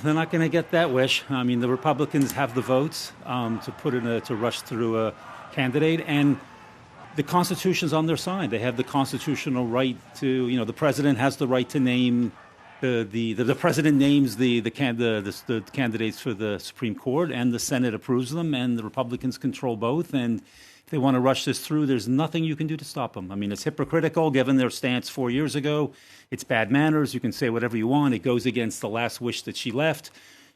they're not going to get that wish. I mean, the Republicans have the votes to rush through a candidate, and the Constitution's on their side. They have the constitutional right to, the president has the right to name the president names the candidates for the Supreme Court, and the Senate approves them, and the Republicans control both. And if they want to rush this through, there's nothing you can do to stop them. I mean, it's hypocritical given their stance 4 years ago. It's bad manners. You can say whatever you want. It goes against the last wish that she left.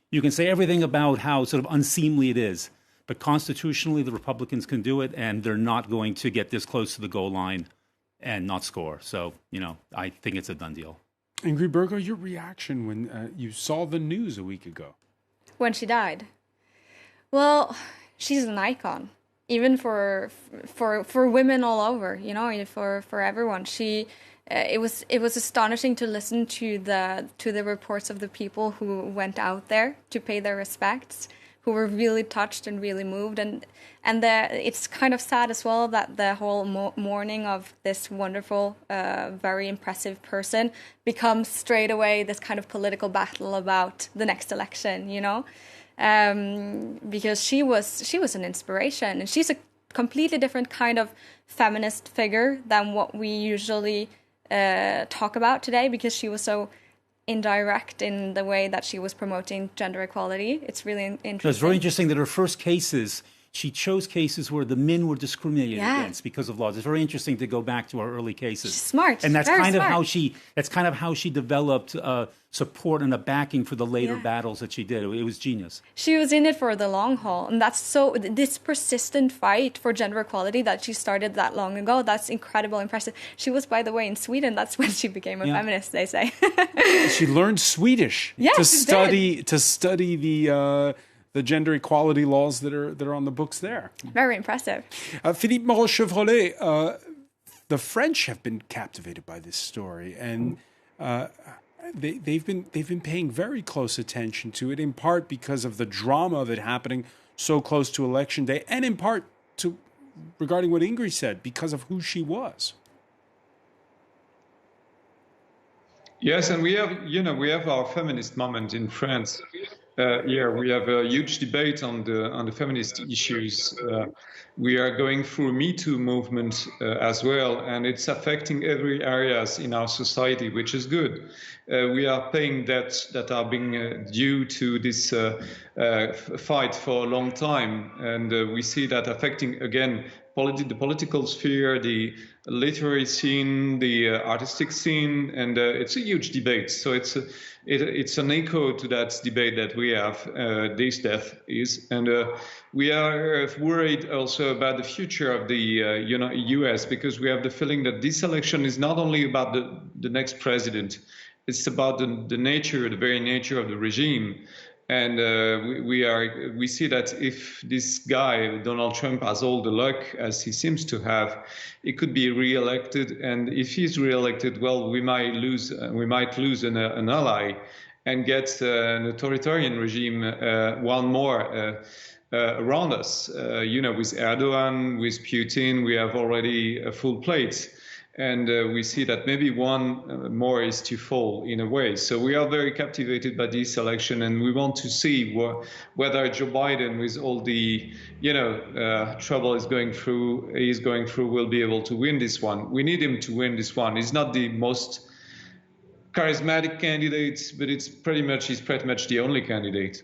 You can say everything about how sort of unseemly it is. But constitutionally, the Republicans can do it, and they're not going to get this close to the goal line and not score. So, I think it's a done deal. Ingrid Berger, your reaction when you saw the news a week ago? When she died? Well, she's an icon, even for women all over, for everyone. It was astonishing to listen to the reports of the people who went out there to pay their respects, who were really touched and really moved, and it's kind of sad as well that the whole mourning of this wonderful, very impressive person becomes straight away this kind of political battle about the next election, because she was an inspiration, and she's a completely different kind of feminist figure than what we usually talk about today, because she was so indirect in the way that she was promoting gender equality. It's really interesting. It's very interesting that her first cases, she chose cases where the men were discriminated against because of laws. It's very interesting to go back to her early cases. She's smart, and that's very kind of smart. how she developed support and a backing for the later battles that she did. It was genius. She was in it for the long haul, and this persistent fight for gender equality that she started that long ago. That's incredible, impressive. She was, by the way, in Sweden. That's when she became a feminist, they say. She learned Swedish to study the gender equality laws that are on the books there. Very impressive. Philippe Moreau-Chevrolet, the French have been captivated by this story, and they've been paying very close attention to it, in part because of the drama of it happening so close to Election Day, and in part regarding what Ingrid said, because of who she was. Yes, and we have our feminist moment in France. Here we have a huge debate on the feminist issues. We are going through a Me Too movement as well, and it's affecting every areas in our society, which is good. We are paying debts that are being due to this fight for a long time, and we see that affecting again the political sphere, the literary scene, the artistic scene, and it's a huge debate. So it's an echo to that debate that we have. This death is, and we are worried also about the future of the U.S. because we have the feeling that this election is not only about the next president, it's about the very nature of the regime. And we see that if this guy, Donald Trump, has all the luck as he seems to have, he could be re-elected. And if he's re-elected, well, we might lose an ally and get an authoritarian regime, one more around us. With Erdogan, with Putin, we have already a full plate. And we see that maybe one more is to fall in a way. So we are very captivated by this election, and we want to see whether Joe Biden, with all the trouble he's going through, will be able to win this one. We need him to win this one. He's not the most charismatic candidate, but he's pretty much the only candidate.